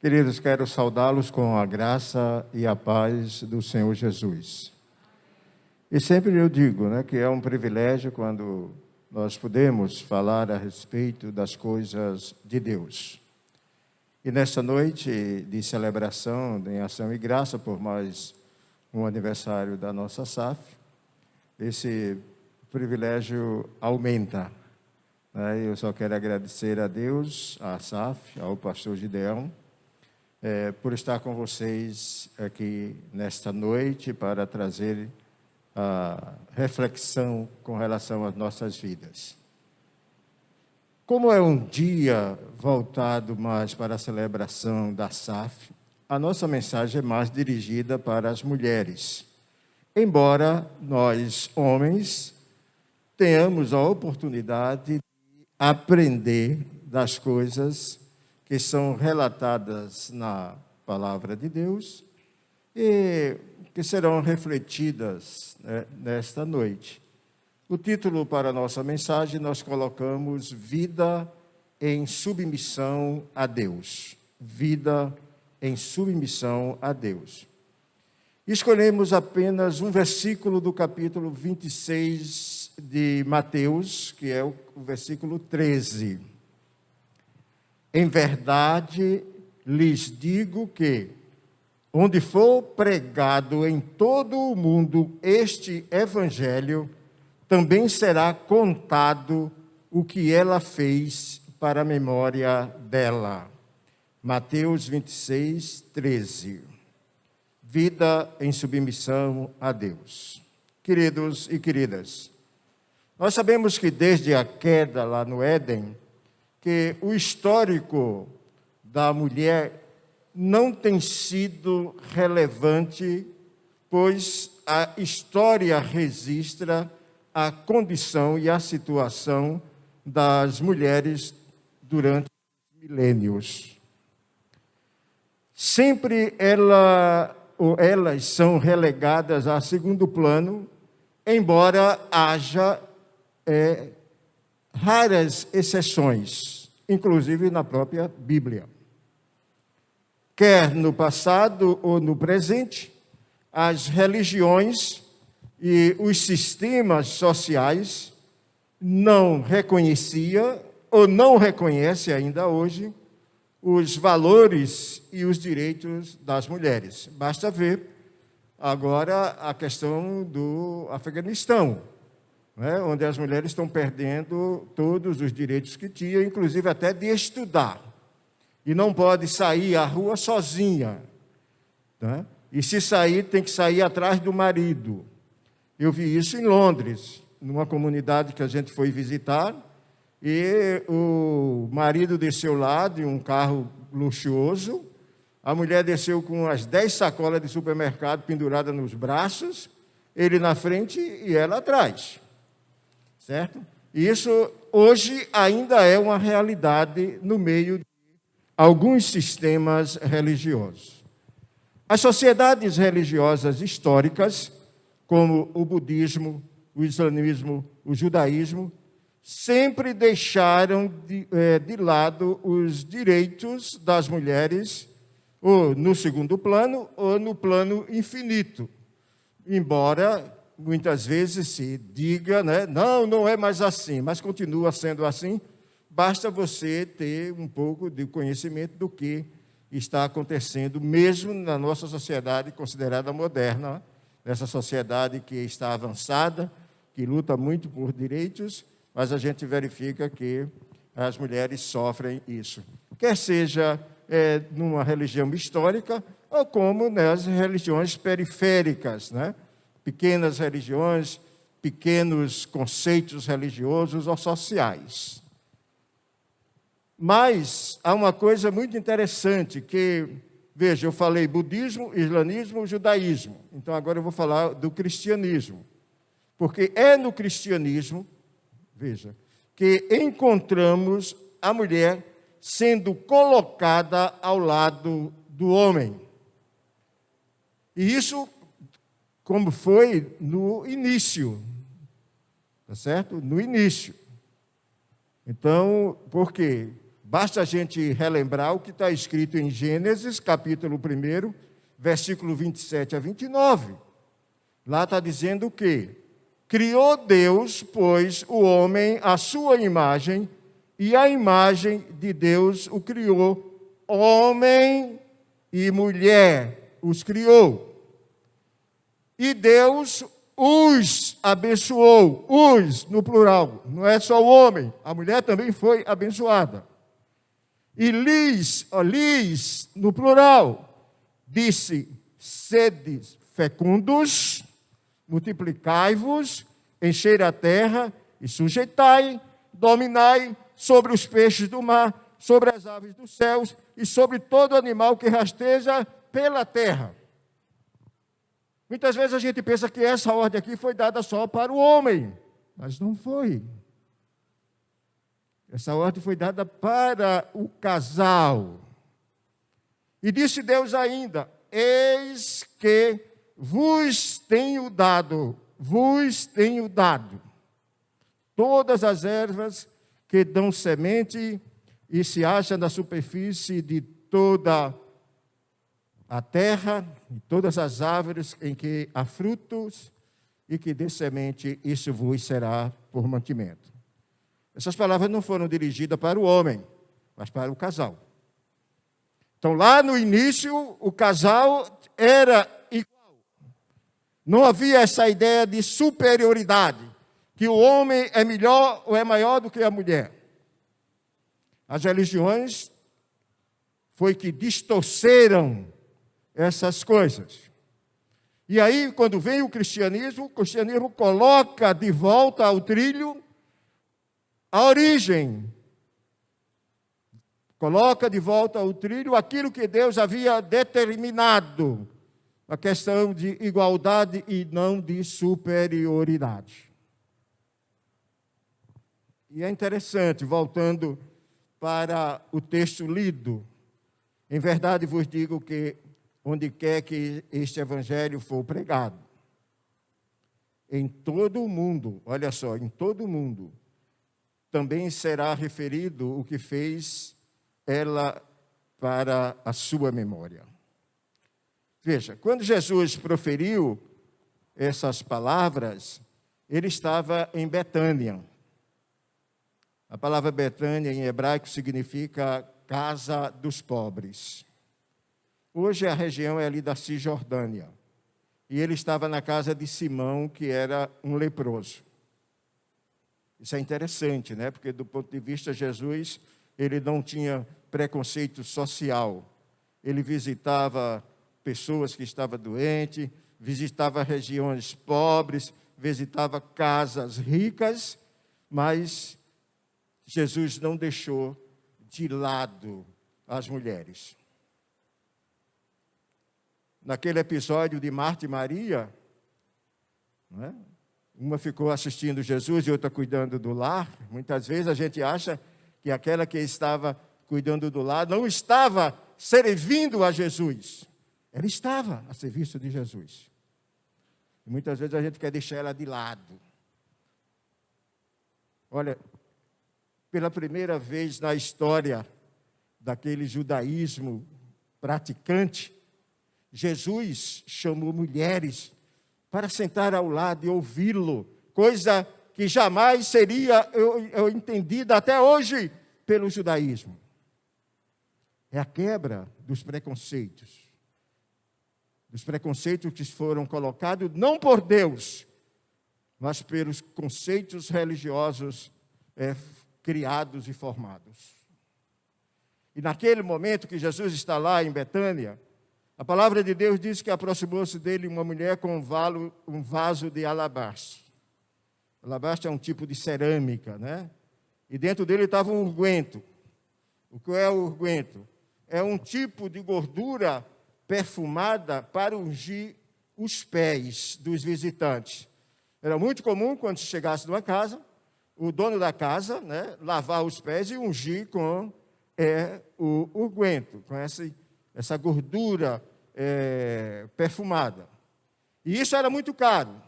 Queridos, quero saudá-los com a graça e a paz do Senhor Jesus. E sempre eu digo, que é um privilégio quando nós podemos falar a respeito das coisas de Deus. E nesta noite de celebração, em ação e graça por mais um aniversário da nossa SAF, esse privilégio aumenta. Eu só quero agradecer a Deus, à SAF, ao pastor Gideão, por estar com vocês aqui nesta noite para trazer a reflexão com relação às nossas vidas. Como é um dia voltado mais para a celebração da SAF, a nossa mensagem é mais dirigida para as mulheres. Embora nós, homens, tenhamos a oportunidade de aprender das coisas que são relatadas na Palavra de Deus e que serão refletidas nesta noite. O título para a nossa mensagem nós colocamos Vida em Submissão a Deus. Vida em submissão a Deus. Escolhemos apenas um versículo do capítulo 26 de Mateus, que é o versículo 13. Em verdade, lhes digo que, onde for pregado em todo o mundo este evangelho, também será contado o que ela fez para a memória dela. Mateus 26, 13. Vida em submissão a Deus. Queridos e queridas, nós sabemos que desde a queda lá no Éden, que o histórico da mulher não tem sido relevante, pois a história registra a condição e a situação das mulheres durante os milênios. Sempre elas são relegadas a segundo plano, embora haja raras exceções, inclusive na própria Bíblia. Quer no passado ou no presente, as religiões e os sistemas sociais não reconhecia ou não reconhece ainda hoje os valores e os direitos das mulheres. Basta ver agora a questão do Afeganistão, onde as mulheres estão perdendo todos os direitos que tinham, inclusive até de estudar. E não pode sair à rua sozinha. E se sair, tem que sair atrás do marido. Eu vi isso em Londres, numa comunidade que a gente foi visitar, e o marido desceu lá de um carro luxuoso, a mulher desceu com as 10 sacolas de supermercado penduradas nos braços, ele na frente e ela atrás. Certo? E isso hoje ainda é uma realidade no meio de alguns sistemas religiosos. As sociedades religiosas históricas, como o budismo, o islamismo, o judaísmo, sempre deixaram de lado os direitos das mulheres, ou no segundo plano, ou no plano infinito. Embora muitas vezes se diga, não é mais assim, mas continua sendo assim, basta você ter um pouco de conhecimento do que está acontecendo, mesmo na nossa sociedade considerada moderna, nessa sociedade que está avançada, que luta muito por direitos, mas a gente verifica que as mulheres sofrem isso. Quer seja numa religião histórica, ou como nas religiões periféricas, pequenas religiões, pequenos conceitos religiosos ou sociais. Mas há uma coisa muito interessante que, veja, eu falei budismo, islamismo, judaísmo. Então agora eu vou falar do cristianismo. Porque é no cristianismo, veja, que encontramos a mulher sendo colocada ao lado do homem. E isso como foi no início, tá certo? No início. Então, por quê? Basta a gente relembrar o que está escrito em Gênesis, capítulo 1, versículo 27 a 29. Lá está dizendo o quê? Criou Deus, pois, o homem à sua imagem, e a imagem de Deus o criou. Homem e mulher os criou. E Deus os abençoou. Os, no plural. Não é só o homem. A mulher também foi abençoada. E lhes, no plural, disse: sede fecundos, multiplicai-vos, enchei a terra e sujeitai, dominai sobre os peixes do mar, sobre as aves dos céus e sobre todo animal que rasteja pela terra. Muitas vezes a gente pensa que essa ordem aqui foi dada só para o homem, mas não foi. Essa ordem foi dada para o casal. E disse Deus ainda: eis que vos tenho dado todas as ervas que dão semente e se acham na superfície de toda a terra, e todas as árvores em que há frutos e que dê semente, isso vos será por mantimento. Essas palavras não foram dirigidas para o homem, mas para o casal. Então, lá no início, o casal era igual. Não havia essa ideia de superioridade, que o homem é melhor ou é maior do que a mulher. As religiões foi que distorceram essas coisas. E aí, quando vem o cristianismo coloca de volta ao trilho a origem. Coloca de volta ao trilho aquilo que Deus havia determinado, a questão de igualdade e não de superioridade. E é interessante, voltando para o texto lido, em verdade vos digo que onde quer que este evangelho for pregado, em todo o mundo, olha só, em todo o mundo, também será referido o que fez ela para a sua memória. Veja, quando Jesus proferiu essas palavras, ele estava em Betânia. A palavra Betânia em hebraico significa casa dos pobres. Hoje a região é ali da Cisjordânia. E ele estava na casa de Simão, que era um leproso. Isso é interessante, né? Porque do ponto de vista de Jesus, ele não tinha preconceito social. Ele visitava pessoas que estavam doentes, visitava regiões pobres, visitava casas ricas, mas Jesus não deixou de lado as mulheres. Naquele episódio de Marta e Maria, não é? Uma ficou assistindo Jesus e outra cuidando do lar. Muitas vezes a gente acha que aquela que estava cuidando do lar não estava servindo a Jesus. Ela estava a serviço de Jesus. E muitas vezes a gente quer deixar ela de lado. Olha, pela primeira vez na história daquele judaísmo praticante, Jesus chamou mulheres para sentar ao lado e ouvi-lo, coisa que jamais seria entendida até hoje pelo judaísmo. É a quebra dos preconceitos que foram colocados não por Deus, mas pelos conceitos religiosos criados e formados. E naquele momento que Jesus está lá em Betânia, a palavra de Deus diz que aproximou-se dele uma mulher com um vaso de alabastro. Alabastro é um tipo de cerâmica, né? E dentro dele estava um unguento. O que é o unguento? É um tipo de gordura perfumada para ungir os pés dos visitantes. Era muito comum, quando se chegasse numa casa, o dono da casa, né, lavar os pés e ungir com o unguento, com essa gordura perfumada. E isso era muito caro.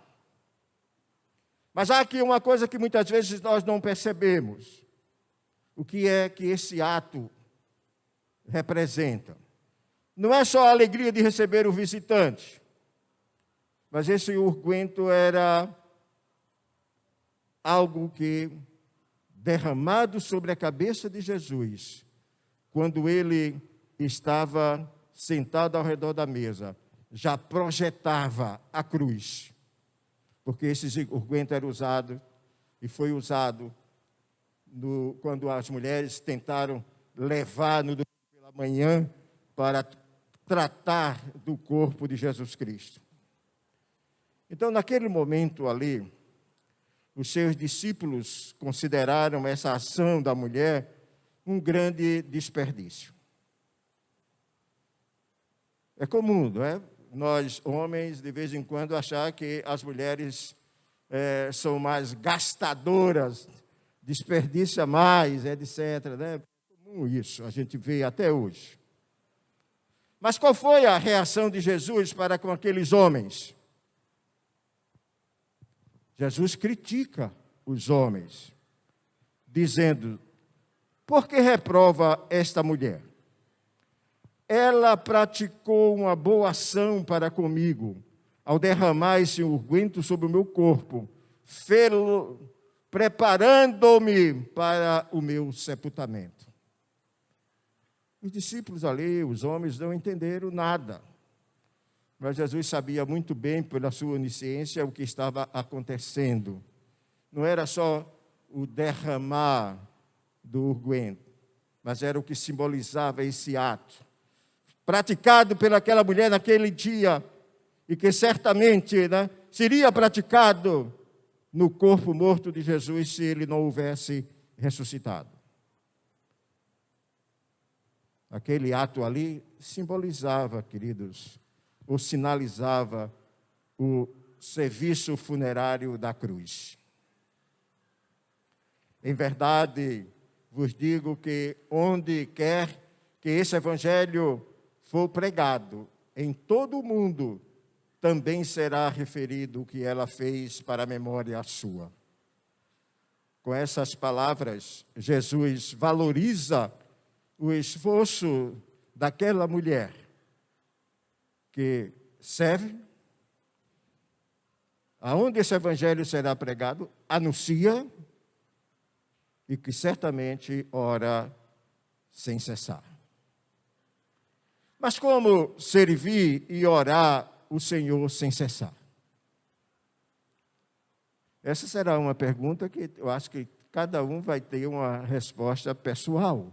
Mas há aqui uma coisa que muitas vezes nós não percebemos. o que é que esse ato representa. Não é só a alegria de receber o visitante, mas esse unguento era algo que, derramado sobre a cabeça de Jesus, quando ele estava sentado ao redor da mesa, já projetava a cruz, porque esse unguento era usado e foi usado quando as mulheres tentaram levar no domingo pela manhã para tratar do corpo de Jesus Cristo. Então, naquele momento ali, os seus discípulos consideraram essa ação da mulher um grande desperdício. É comum, não é? Nós, homens, de vez em quando, achar que as mulheres são mais gastadoras, desperdiça mais, etc. Né? É comum isso, a gente vê até hoje. Mas qual foi a reação de Jesus para com aqueles homens? Jesus critica os homens, dizendo: por que reprova esta mulher? Ela praticou uma boa ação para comigo, ao derramar esse unguento sobre o meu corpo, preparando-me para o meu sepultamento. Os discípulos ali, os homens, não entenderam nada. Mas Jesus sabia muito bem, pela sua onisciência, o que estava acontecendo. Não era só o derramar do unguento, mas era o que simbolizava esse ato, praticado pelaquela mulher naquele dia, e que certamente seria praticado no corpo morto de Jesus se ele não houvesse ressuscitado. Aquele ato ali simbolizava, queridos, ou sinalizava o serviço funerário da cruz. Em verdade, vos digo que onde quer que esse evangelho for pregado, em todo o mundo, também será referido o que ela fez para a memória sua. Com essas palavras, Jesus valoriza o esforço daquela mulher que serve, aonde esse evangelho será pregado, anuncia e que certamente ora sem cessar. Mas como servir e orar o Senhor sem cessar? Essa será uma pergunta que eu acho que cada um vai ter uma resposta pessoal.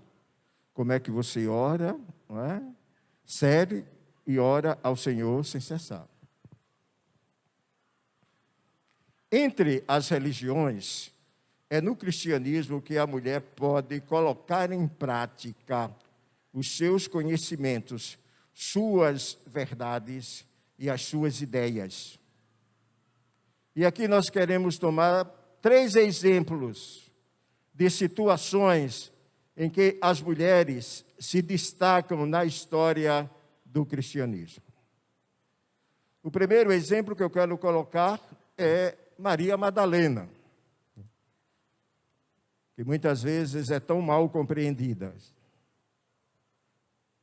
Como é que você ora, não é? Serve e ora ao Senhor sem cessar. Entre as religiões, é no cristianismo que a mulher pode colocar em prática os seus conhecimentos, suas verdades e as suas ideias. E aqui nós queremos tomar 3 exemplos de situações em que as mulheres se destacam na história do cristianismo. O primeiro exemplo que eu quero colocar é Maria Madalena, que muitas vezes é tão mal compreendida.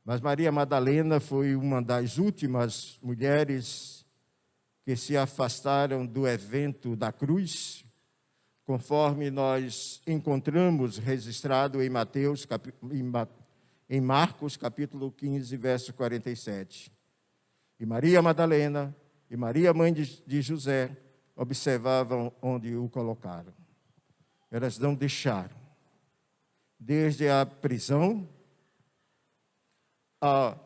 Mas Maria Madalena foi uma das últimas mulheres que se afastaram do evento da cruz, conforme nós encontramos registrado em Marcos, capítulo 15, verso 47. E Maria Madalena e Maria, mãe de José, observavam onde o colocaram. Elas não deixaram. Desde a prisão, a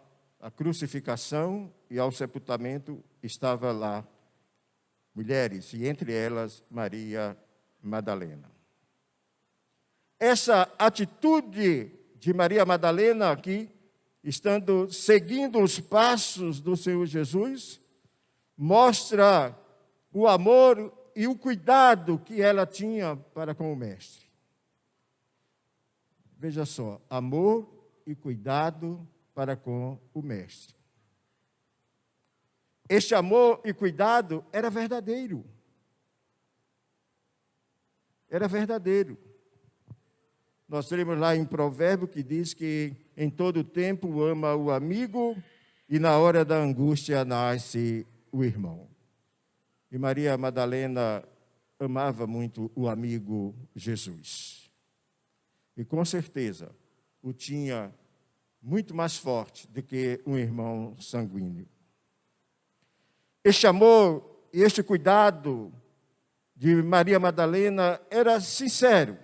crucificação e ao sepultamento, estava lá mulheres, e entre elas Maria Madalena. Essa atitude de Maria Madalena aqui, seguindo os passos do Senhor Jesus, mostra o amor e o cuidado que ela tinha para com o Mestre. Veja só, amor e cuidado para com o Mestre. Este amor e cuidado era verdadeiro. Era verdadeiro. nós temos lá em Provérbio que diz que em todo tempo ama o amigo e na hora da angústia nasce o irmão. E Maria Madalena amava muito o amigo Jesus. E com certeza o tinha muito mais forte do que um irmão sanguíneo. Este amor e este cuidado de Maria Madalena era sincero.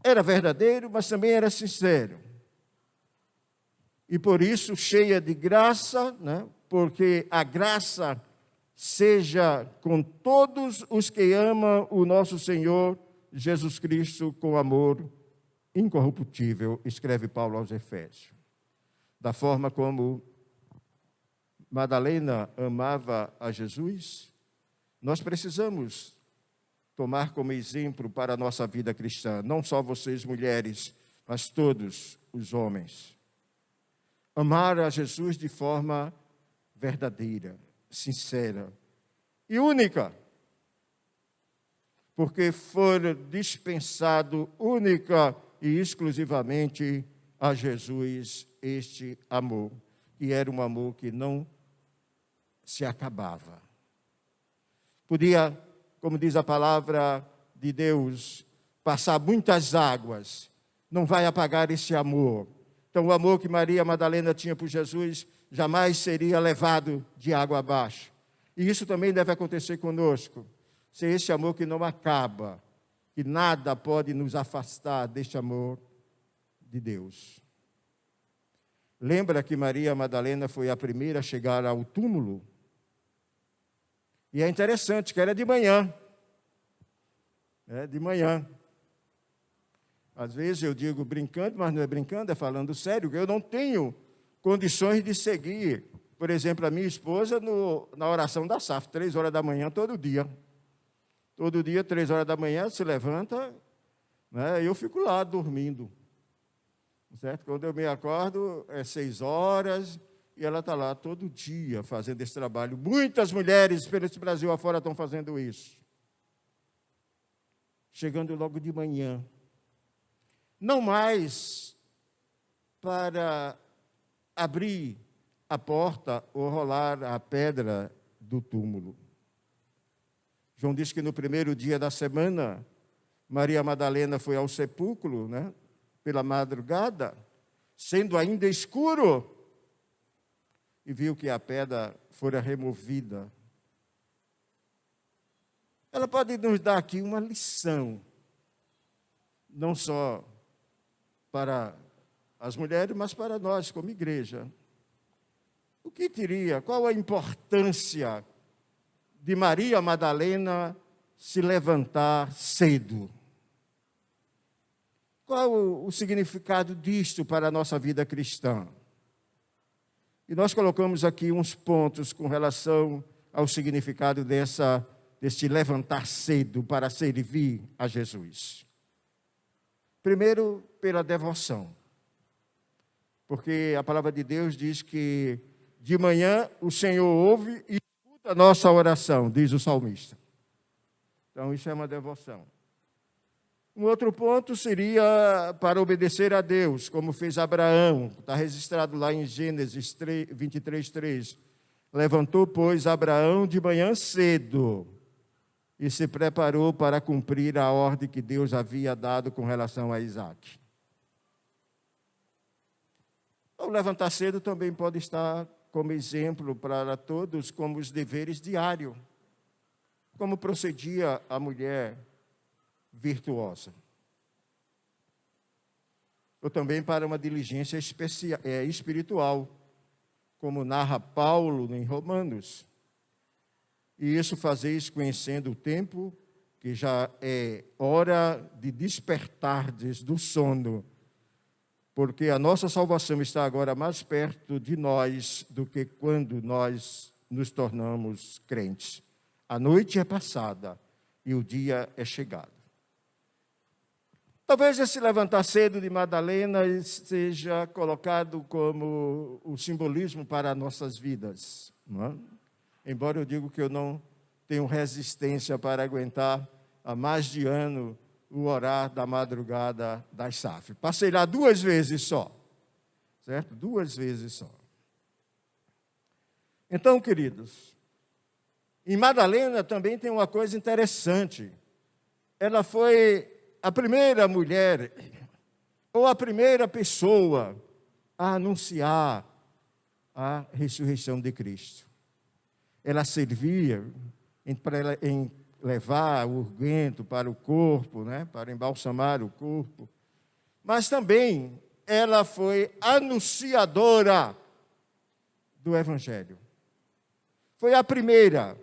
Era verdadeiro, mas também era sincero. E por isso cheia de graça, né? Porque a graça seja com todos os que amam o nosso Senhor Jesus Cristo com amor incorruptível, escreve Paulo aos Efésios. Da forma como Madalena amava a Jesus, nós precisamos tomar como exemplo para a nossa vida cristã, não só vocês mulheres, mas todos os homens. Amar a Jesus de forma verdadeira, sincera e única, porque foi dispensado única e exclusivamente a Jesus este amor, que era um amor que não se acabava. Podia, como diz a palavra de Deus, passar muitas águas, não vai apagar esse amor. Então, o amor que Maria Madalena tinha por Jesus jamais seria levado de água abaixo. E isso também deve acontecer conosco. Ser esse amor que não acaba, que nada pode nos afastar deste amor de Deus. Lembra que Maria Madalena foi a primeira a chegar ao túmulo? E é interessante que era de manhã. De manhã. Às vezes eu digo brincando, mas não é brincando, é falando sério, que eu não tenho condições de seguir, por exemplo, a minha esposa na oração da SAF, 3 horas da manhã, todo dia. Todo dia, 3 horas da manhã, se levanta, né, eu fico lá dormindo. Certo? Quando eu me acordo, é 6 horas, e ela está lá todo dia fazendo esse trabalho. Muitas mulheres pelo Brasil afora estão fazendo isso. Chegando logo de manhã. Não mais para abrir a porta ou rolar a pedra do túmulo. João diz que no primeiro dia da semana, Maria Madalena foi ao sepulcro, né, pela madrugada, sendo ainda escuro, e viu que a pedra fora removida. Ela pode nos dar aqui uma lição, não só para as mulheres, mas para nós como igreja. O que teria, qual a importância de Maria Madalena se levantar cedo? Qual o significado disto para a nossa vida cristã? E nós colocamos aqui uns pontos com relação ao significado deste levantar cedo para servir a Jesus. Primeiro, pela devoção. Porque a palavra de Deus diz que de manhã o Senhor ouve e escuta a nossa oração, diz o salmista. Então, isso é uma devoção. Um outro ponto seria para obedecer a Deus, como fez Abraão, está registrado lá em Gênesis 23:3. Levantou, pois, Abraão de manhã cedo e se preparou para cumprir a ordem que Deus havia dado com relação a Isaque. O levantar cedo também pode estar como exemplo para todos, como os deveres diários, como procedia a mulher virtuosa. Ou também para uma diligência espiritual, como narra Paulo em Romanos. E isso fazeis conhecendo o tempo, que já é hora de despertardes do sono, porque a nossa salvação está agora mais perto de nós do que quando nós nos tornamos crentes. A noite é passada e o dia é chegado. Talvez esse levantar cedo de Madalena seja colocado como o simbolismo para nossas vidas, não é? Embora eu diga que eu não tenho resistência para aguentar há mais de ano o orar da madrugada das SAF. Passei lá 2 vezes só, certo? 2 vezes só. Então, queridos, em Madalena também tem uma coisa interessante. Ela foi a primeira mulher, ou a primeira pessoa, a anunciar a ressurreição de Cristo. Ela servia em levar o unguento para o corpo, né, para embalsamar o corpo. Mas também ela foi anunciadora do Evangelho. Foi a primeira,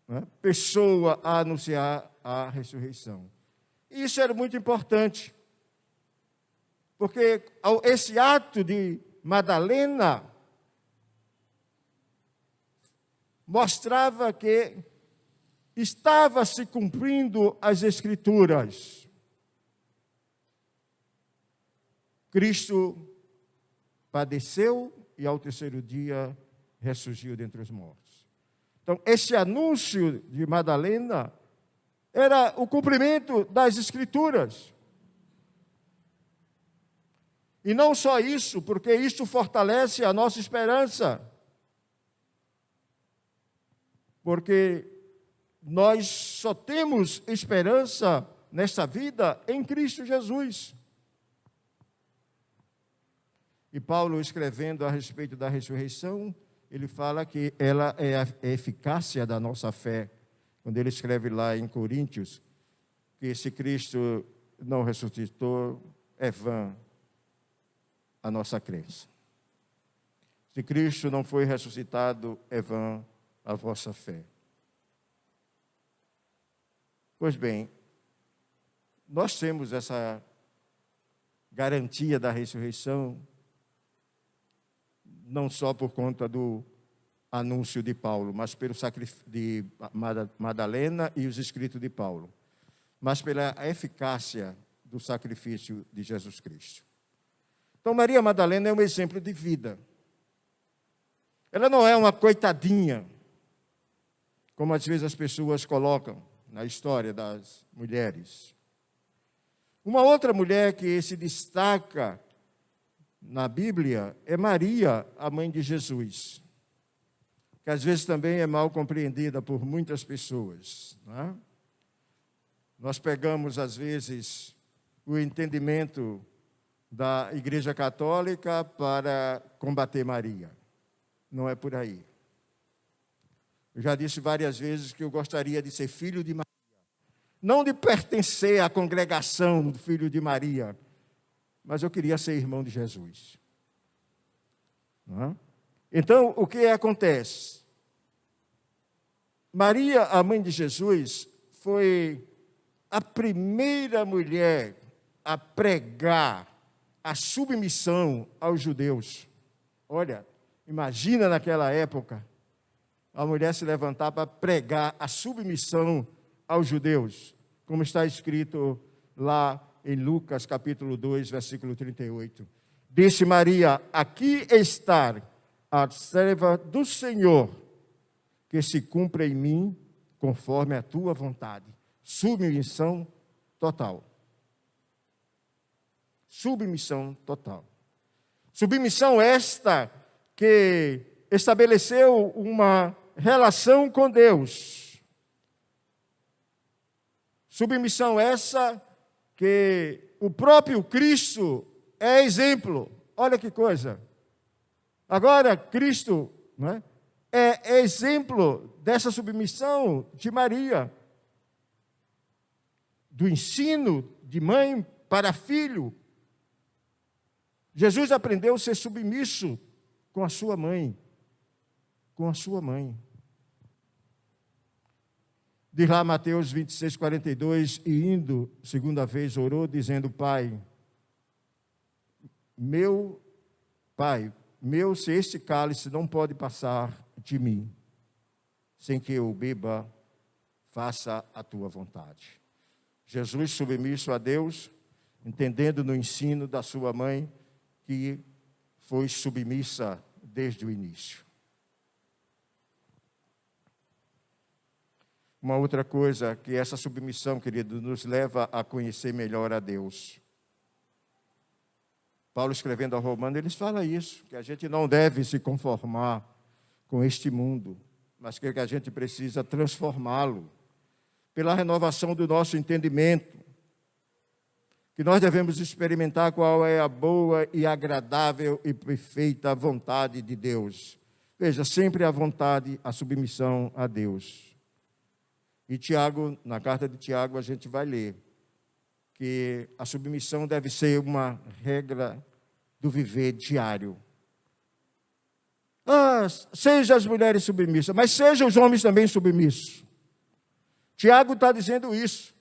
né, pessoa a anunciar a ressurreição. E isso era muito importante, porque esse ato de Madalena mostrava que estava se cumprindo as Escrituras. Cristo padeceu e ao 3º dia ressurgiu dentre os mortos. Então, esse anúncio de Madalena era o cumprimento das Escrituras. E não só isso, porque isso fortalece a nossa esperança. Porque nós só temos esperança nesta vida em Cristo Jesus. E Paulo, escrevendo a respeito da ressurreição, ele fala que ela é a eficácia da nossa fé. Quando ele escreve lá em Coríntios, que se Cristo não ressuscitou, é vã a nossa crença. Se Cristo não foi ressuscitado, é vã a vossa fé. Pois bem, nós temos essa garantia da ressurreição, não só por conta do anúncio de Paulo, mas pelo sacrifício de Madalena e os escritos de Paulo, mas pela eficácia do sacrifício de Jesus Cristo. Então, Maria Madalena é um exemplo de vida. Ela não é uma coitadinha, como às vezes as pessoas colocam na história das mulheres. Uma outra mulher que se destaca na Bíblia é Maria, a mãe de Jesus, que às vezes também é mal compreendida por muitas pessoas, não é? Nós pegamos, às vezes, o entendimento da Igreja Católica para combater Maria. Não é por aí. Eu já disse várias vezes que eu gostaria de ser filho de Maria. Não de pertencer à congregação do filho de Maria, mas eu queria ser irmão de Jesus. Não é? Então, o que acontece? Maria, a mãe de Jesus, foi a primeira mulher a pregar a submissão aos judeus. Olha, imagina naquela época, a mulher se levantar para pregar a submissão aos judeus, como está escrito lá em Lucas capítulo 2, versículo 38. Disse Maria: aqui está a serva do Senhor, que se cumpra em mim conforme a tua vontade. Submissão total. Submissão total. Submissão esta que estabeleceu uma relação com Deus. Submissão essa que o próprio Cristo é exemplo. Olha que coisa. Agora, Cristo, não é, é exemplo dessa submissão de Maria. Do ensino de mãe para filho. Jesus aprendeu a ser submisso com a sua mãe. Com a sua mãe. Diz lá Mateus 26, 42, e indo, segunda vez, orou, dizendo: Pai, se este cálice não pode passar de mim, sem que eu beba, faça a tua vontade. Jesus submisso a Deus, entendendo no ensino da sua mãe, que foi submissa desde o início. Uma outra coisa que essa submissão, querido, nos leva a conhecer melhor a Deus. Paulo, escrevendo ao Romano, ele fala isso, que a gente não deve se conformar com este mundo, mas que a gente precisa transformá-lo pela renovação do nosso entendimento, que nós devemos experimentar qual é a boa e agradável e perfeita vontade de Deus. Veja, sempre a vontade, a submissão a Deus. E Tiago, na carta de Tiago, a gente vai ler que a submissão deve ser uma regra do viver diário. Seja as mulheres submissas, mas sejam os homens também submissos. Tiago está dizendo isso.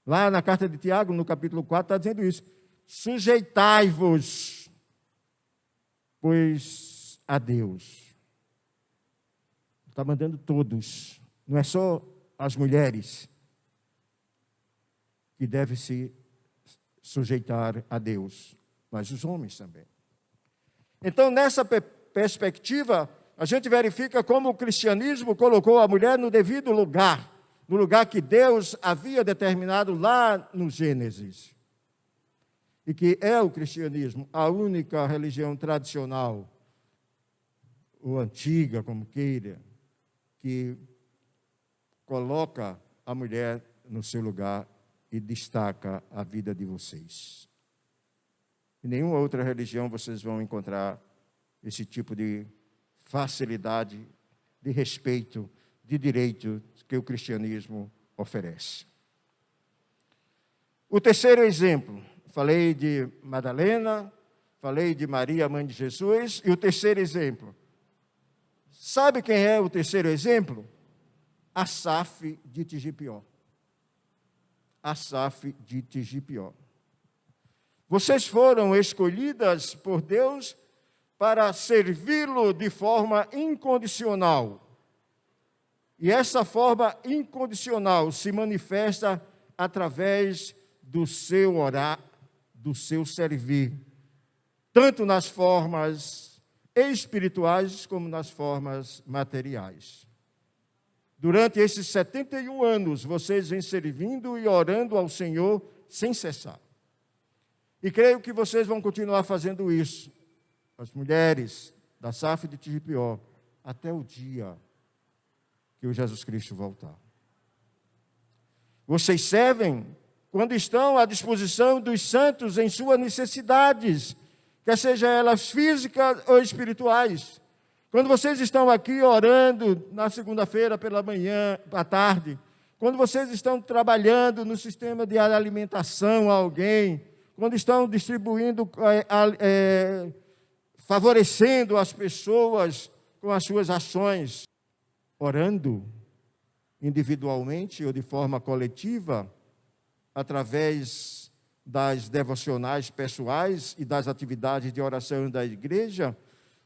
Lá na carta de Tiago, no capítulo 4, está dizendo isso. Sujeitai-vos, pois, a Deus. Está mandando todos. Não é só as mulheres que devem se sujeitar a Deus, mas os homens também. Então, nessa perspectiva, a gente verifica como o cristianismo colocou a mulher no devido lugar, no lugar que Deus havia determinado lá no Gênesis. E que é o cristianismo a única religião tradicional, ou antiga, como queira, que coloca a mulher no seu lugar e destaca a vida de vocês. Em nenhuma outra religião vocês vão encontrar esse tipo de facilidade, de respeito, de direito que o cristianismo oferece. O terceiro exemplo, falei de Madalena, falei de Maria, mãe de Jesus, e o terceiro exemplo. Sabe quem é o terceiro exemplo? Asaf de Tigipió. Asaf de Tigipió. Vocês foram escolhidas por Deus para servi-lo de forma incondicional. E essa forma incondicional se manifesta através do seu orar, do seu servir, tanto nas formas espirituais como nas formas materiais. Durante esses 71 anos, vocês vêm servindo e orando ao Senhor sem cessar. E creio que vocês vão continuar fazendo isso, as mulheres da Asaf de Tigipió, até o dia que o Jesus Cristo voltar. Vocês servem quando estão à disposição dos santos em suas necessidades, quer sejam elas físicas ou espirituais. Quando vocês estão aqui orando na segunda-feira pela manhã, à tarde, quando vocês estão trabalhando no sistema de alimentação a alguém, quando estão distribuindo, favorecendo as pessoas com as suas ações, orando individualmente ou de forma coletiva, através das devocionais pessoais e das atividades de oração da igreja,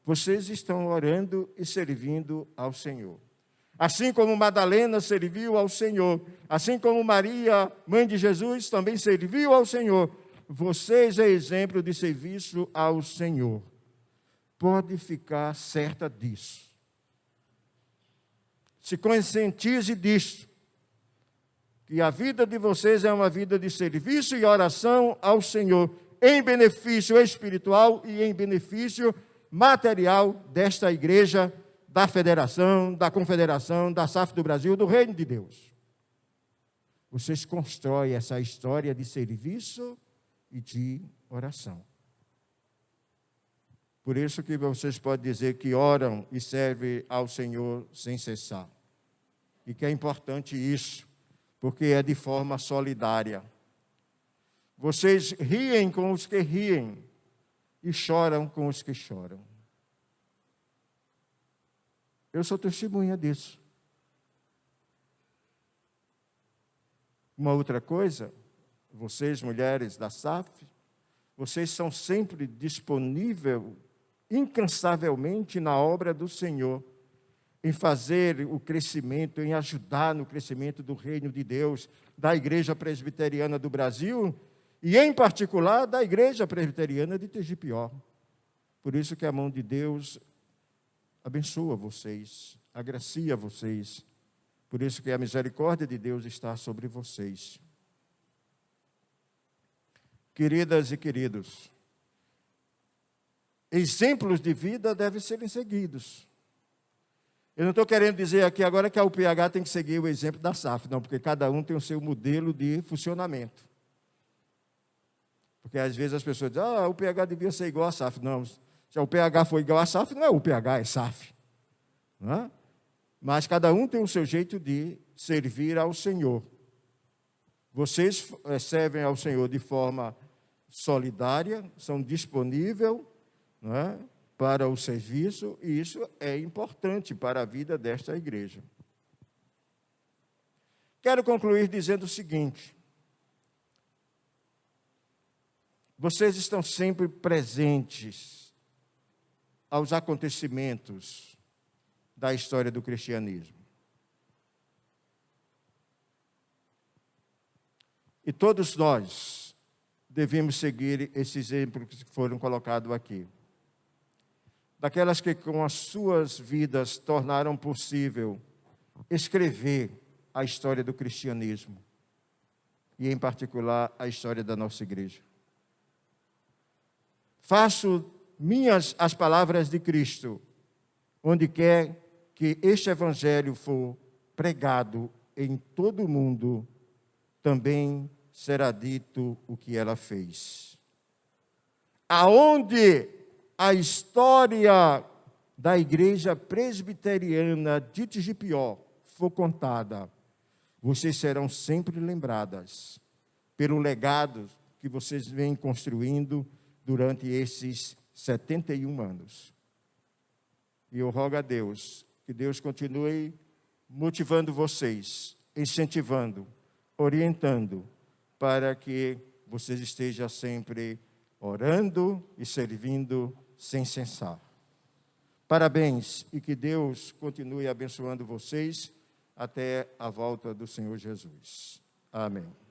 vocês estão orando e servindo ao Senhor. Assim como Madalena serviu ao Senhor, assim como Maria, mãe de Jesus, também serviu ao Senhor, vocês é exemplo de serviço ao Senhor. Pode ficar certa disso. Se conscientize disso, que a vida de vocês é uma vida de serviço e oração ao Senhor, em benefício espiritual e em benefício material desta igreja, da federação, da confederação, da SAF do Brasil, do Reino de Deus. Vocês constroem essa história de serviço e de oração. Por isso que vocês podem dizer que oram e servem ao Senhor sem cessar. E que é importante isso, porque é de forma solidária. Vocês riem com os que riem e choram com os que choram. Eu sou testemunha disso. Uma outra coisa, vocês, mulheres da SAF, vocês são sempre disponíveis, incansavelmente, na obra do Senhor, em fazer o crescimento, em ajudar no crescimento do reino de Deus, da Igreja Presbiteriana do Brasil, e, em particular, da Igreja Presbiteriana de Tigipió. Por isso que a mão de Deus abençoa vocês, agracia vocês Por isso que a misericórdia de Deus está sobre vocês. Queridas e queridos, exemplos de vida devem ser seguidos. Eu não estou querendo dizer aqui agora que a UPH tem que seguir o exemplo da SAF, não, porque cada um tem o seu modelo de funcionamento. Porque às vezes as pessoas dizem, a UPH devia ser igual à SAF. Não, se a UPH for igual à SAF, não é UPH, é SAF. Não é? Mas cada um tem o seu jeito de servir ao Senhor. Vocês servem ao Senhor de forma solidária, são disponíveis, não é, para o serviço, e isso é importante para a vida desta igreja. Quero concluir dizendo o seguinte: vocês estão sempre presentes aos acontecimentos da história do cristianismo. E todos nós devemos seguir esses exemplos que foram colocados aqui. Daquelas que com as suas vidas tornaram possível escrever a história do cristianismo, e em particular a história da nossa igreja. Faço minhas as palavras de Cristo, onde quer que este evangelho for pregado em todo o mundo, também será dito o que ela fez. Aonde a história da igreja presbiteriana de Tigipió for contada, vocês serão sempre lembradas pelo legado que vocês vêm construindo durante esses 71 anos. E eu rogo a Deus, que Deus continue motivando vocês, incentivando, orientando, para que vocês estejam sempre orando e servindo sem cessar. Parabéns e que Deus continue abençoando vocês até a volta do Senhor Jesus. Amém.